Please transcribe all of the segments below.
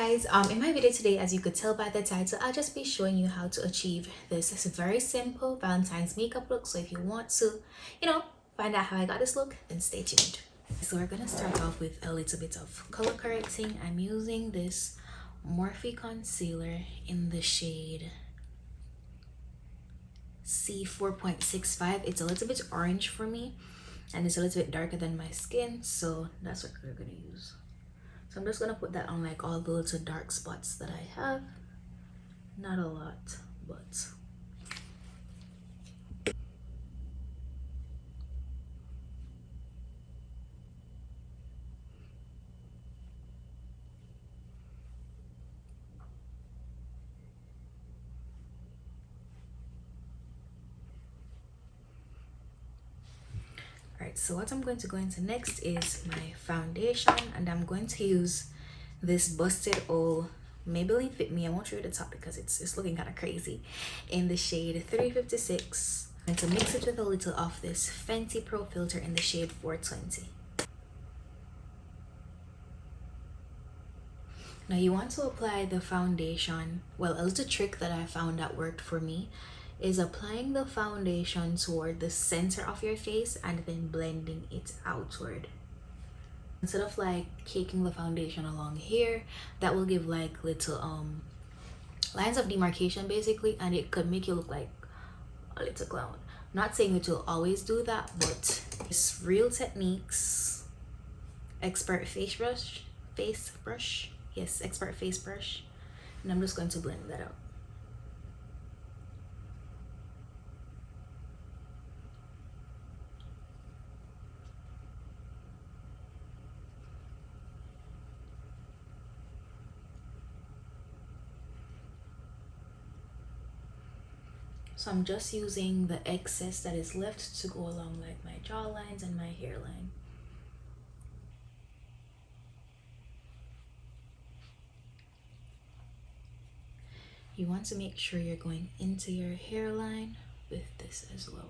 guys, in my video today, as you could tell by the title, I'll just be showing you how to achieve this very simple Valentine's makeup look. So if you want to, find out how I got this look, then stay tuned. So we're gonna start off with a little bit of color correcting. I'm using this Morphe concealer in the shade C4.65. It's a little bit orange for me and it's a little bit darker than my skin, so that's what we're gonna use. So I'm just gonna put that on like all the little dark spots that I have. Not a lot, but alright, so what I'm going to go into next is my foundation, and I'm going to use this Busted Old Maybelline Fit Me. I won't show you the top because it's looking kind of crazy, in the shade 356, and to mix it with a little of this Fenty Pro filter in the shade 420. Now you want to apply the foundation. Well, a little trick that I found that worked for me is applying the foundation toward the center of your face and then blending it outward. Instead of like caking the foundation along here, that will give like little lines of demarcation basically, and it could make you look like a little clown. Not saying that you'll always do that, but it's Real Techniques expert face brush, yes, expert face brush, and I'm just going to blend that out. So I'm just using the excess that is left to go along like my jawlines and my hairline. You want to make sure you're going into your hairline with this as well.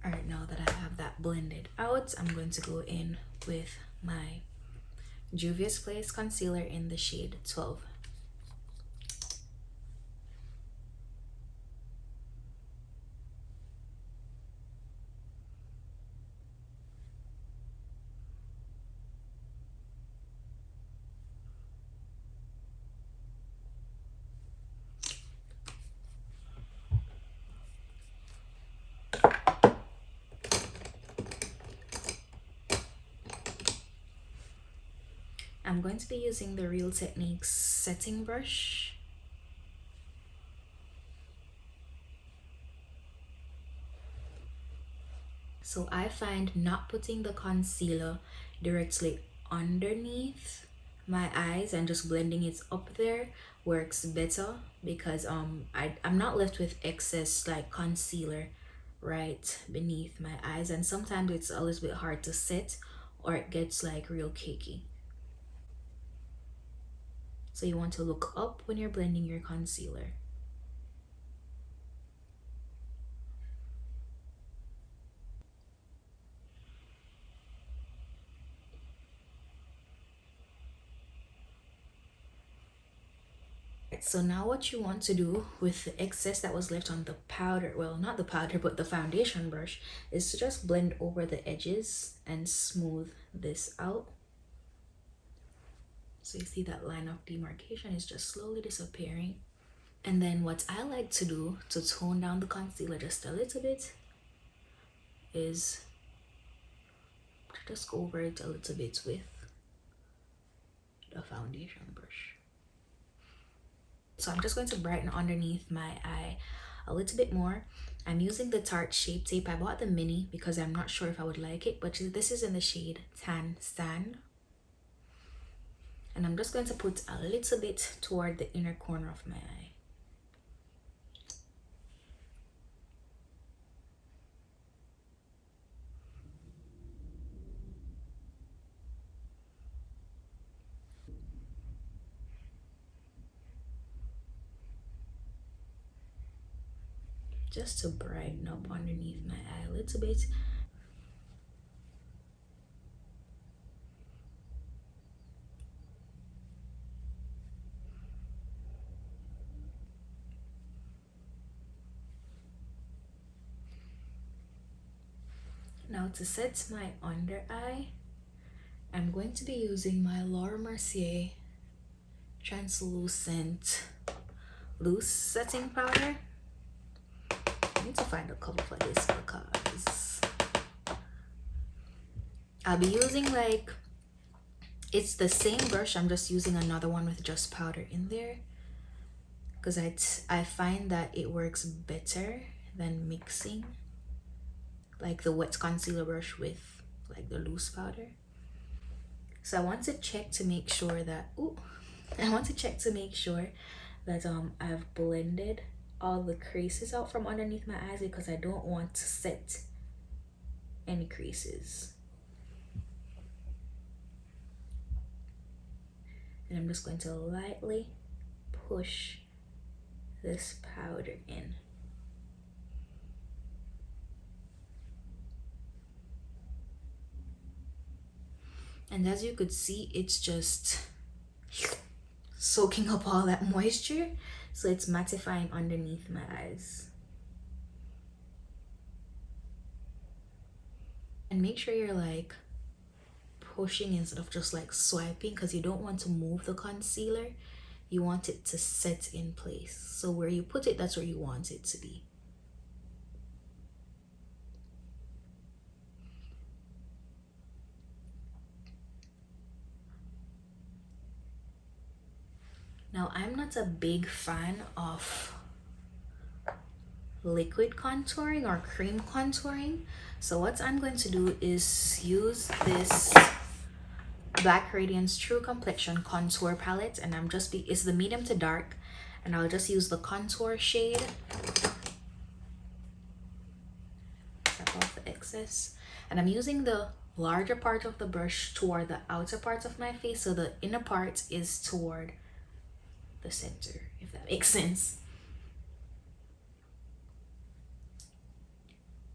Alright, now that I have that blended out, I'm going to go in with my Juvia's Place concealer in the shade 12. I'm going to be using the Real Techniques setting brush. So I find not putting the concealer directly underneath my eyes and just blending it up there works better, because I'm not left with excess like concealer right beneath my eyes, and sometimes it's a little bit hard to set or it gets like real cakey. So you want to look up when you're blending your concealer. So now what you want to do with the excess that was left on the powder, well, not the powder, but the foundation brush, is to just blend over the edges and smooth this out. So you see that line of demarcation is just slowly disappearing. And then what I like to do to tone down the concealer just a little bit is to just go over it a little bit with the foundation brush. So I'm just going to brighten underneath my eye a little bit more. I'm using the Tarte Shape Tape. I bought the mini because I'm not sure if I would like it, but this is in the shade Tan Sand. And I'm just going to put a little bit toward the inner corner of my eye. Just to brighten up underneath my eye a little bit. Now to set my under eye, I'm going to be using my Laura Mercier translucent loose setting powder. I need to find a color for this because I'll be using like, it's the same brush, I'm just using another one with just powder in there because I find that it works better than mixing like the wet concealer brush with like the loose powder. So I want to check to make sure that I've blended all the creases out from underneath my eyes because I don't want to set any creases. And I'm just going to lightly push this powder in. And as you could see, it's just soaking up all that moisture, so it's mattifying underneath my eyes. And make sure you're like pushing instead of just like swiping, because you don't want to move the concealer, you want it to set in place. So where you put it, that's where you want it to be. Now, I'm not a big fan of liquid contouring or cream contouring, so what I'm going to do is use this Black Radiance True Complexion contour palette, and it's the medium to dark, and I'll just use the contour shade. Tap off the excess, and I'm using the larger part of the brush toward the outer part of my face, so the inner part is toward the center, if that makes sense.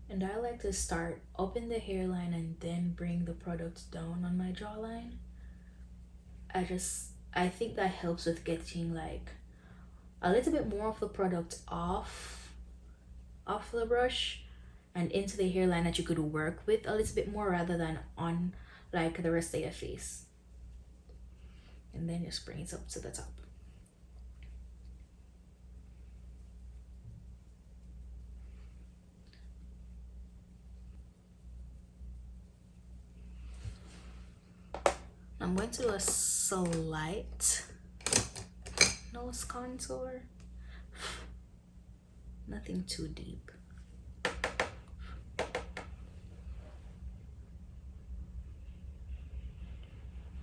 And I like to start up in the hairline and then bring the product down on my jawline. I think that helps with getting like a little bit more of the product off the brush and into the hairline that you could work with a little bit more rather than on like the rest of your face. And then just bring it up to the top. I'm going to do a slight nose contour, nothing too deep.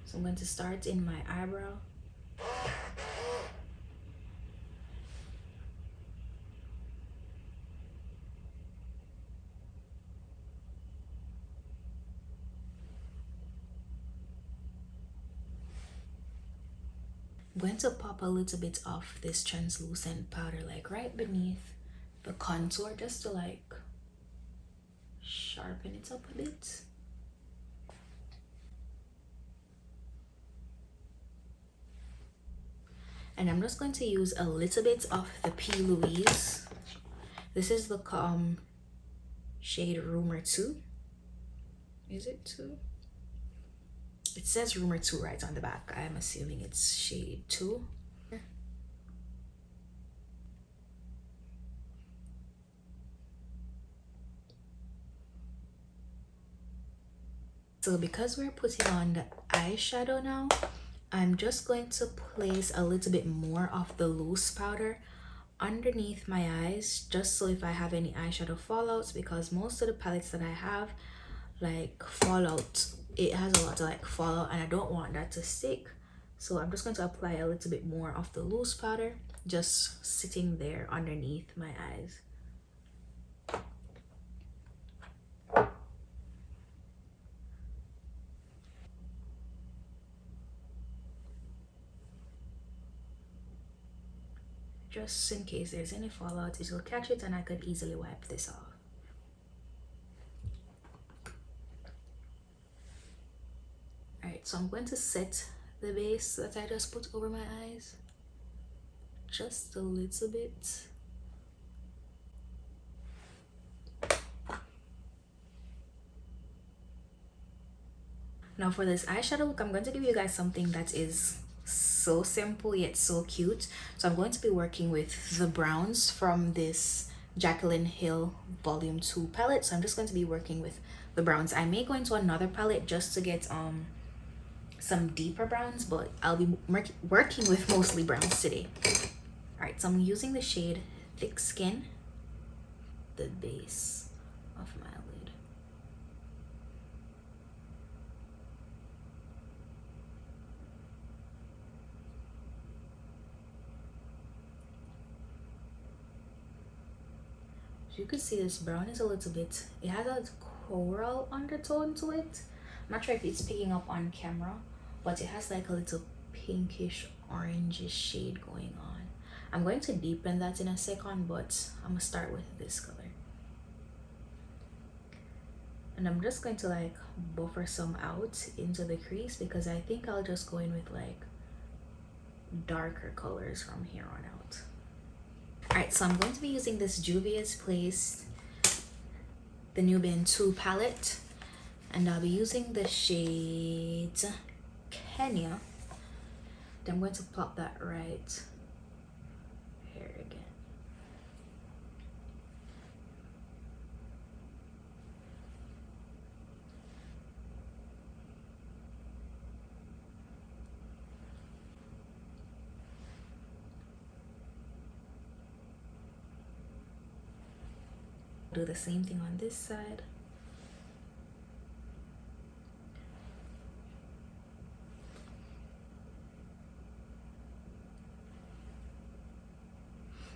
So I'm going to start in my eyebrow. I'm going to pop a little bit of this translucent powder like right beneath the contour just to like sharpen it up a bit. And I'm just going to use a little bit of the P. Louise. This is the shade Rumor 2. Is it 2? It says Rumor 2 right on the back. I'm assuming it's shade 2. So because we're putting on the eyeshadow now, I'm just going to place a little bit more of the loose powder underneath my eyes, just so if I have any eyeshadow fallouts, because most of the palettes that I have like fallout, it has a lot to like fallout, and I don't want that to stick. So I'm just going to apply a little bit more of the loose powder just sitting there underneath my eyes. Just in case there's any fallout, it will catch it and I could easily wipe this off. Alright, so I'm going to set the base that I just put over my eyes just a little bit. Now for this eyeshadow look, I'm going to give you guys something that is so simple yet so cute. So I'm going to be working with the browns from this Jaclyn Hill Volume 2 palette. So I'm just going to be working with the browns. I may go into another palette just to get some deeper browns, but I'll be working with mostly browns today. All right, so I'm using the shade Thick Skin, the base of my lid. As you can see, this brown is a little bit, it has a coral undertone to it. I'm not sure if it's picking up on camera, but it has like a little pinkish orangish shade going on. I'm going to deepen that in a second, but I'm gonna start with this color. And I'm just going to like buffer some out into the crease because I think I'll just go in with like darker colors from here on out. All right, so I'm going to be using this Juvia's Place, the Nubian 2 palette, and I'll be using the shade Kenya. Then I'm going to plop that right here again. Do the same thing on this side.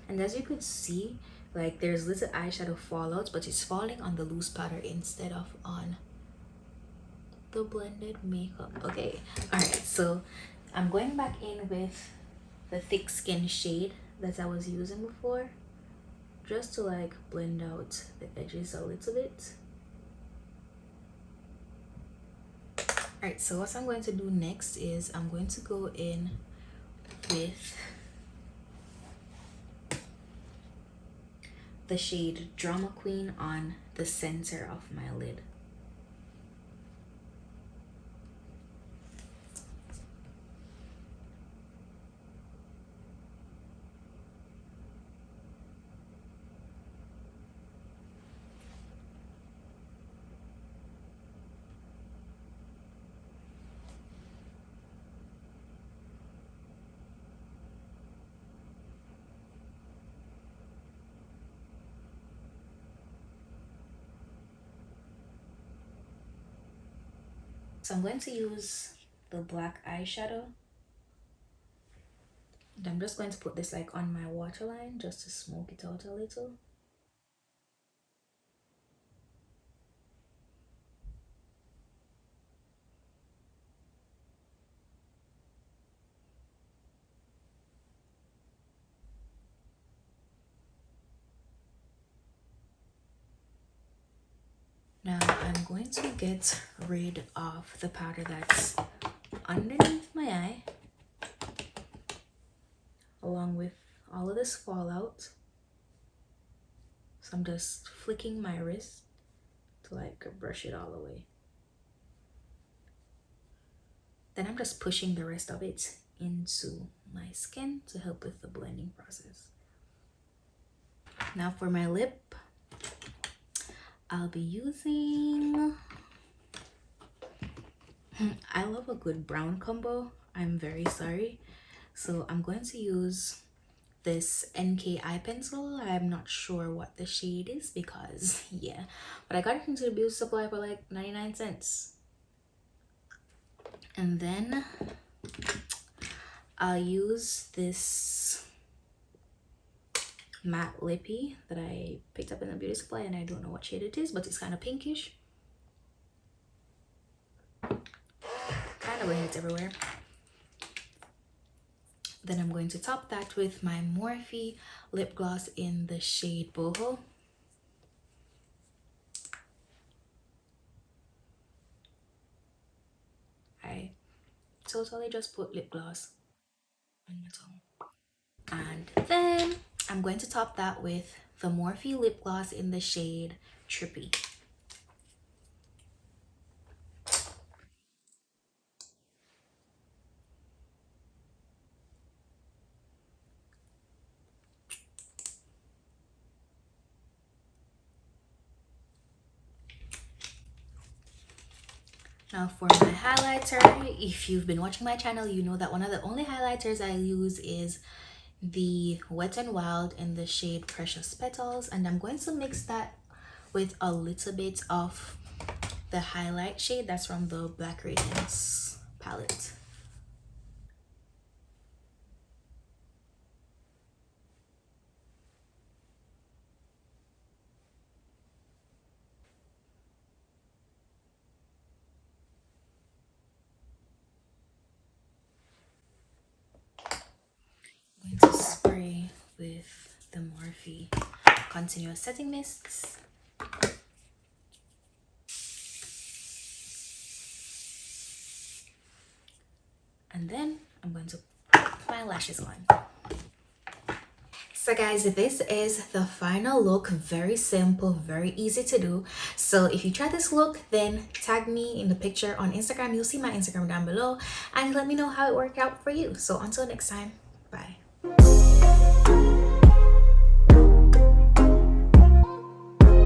And as you could see, like there's little eyeshadow fallouts, but it's falling on the loose powder instead of on the blended makeup. Okay, all right, so I'm going back in with the Thick Skin shade that I was using before, just to like blend out the edges a little bit. All right, so what I'm going to do next is I'm going to go in with the shade Drama Queen on the center of my lid. So I'm going to use the black eyeshadow. And I'm just going to put this like on my waterline just to smoke it out a little. Now I'm going to get rid of the powder that's underneath my eye, along with all of this fallout. So I'm just flicking my wrist to like brush it all away. Then I'm just pushing the rest of it into my skin to help with the blending process. Now for my lip, I'll be using, I love a good brown combo. I'm very sorry. So I'm going to use this NK eye pencil. I'm not sure what the shade is because yeah, but I got it into the beauty supply for like 99 cents. And then I'll use this matte lippy that I picked up in the beauty supply, and I don't know what shade it is, but it's kind of pinkish. Kind of wearing it everywhere. Then I'm going to top that with my Morphe lip gloss in the shade Boho. I totally just put lip gloss on my tongue. And then I'm going to top that with the Morphe lip gloss in the shade Trippy. Now for my highlighter, if you've been watching my channel, you know that one of the only highlighters I use is the Wet n Wild in the shade Precious Petals, and I'm going to mix that with a little bit of the highlight shade that's from the Black Radiance palette. I'm going to spray with the Morphe Continuous Setting Mists. And then I'm going to put my lashes on. So guys, this is the final look. Very simple, very easy to do. So if you try this look, then tag me in the picture on Instagram. You'll see my Instagram down below, and let me know how it worked out for you. So until next time, bye.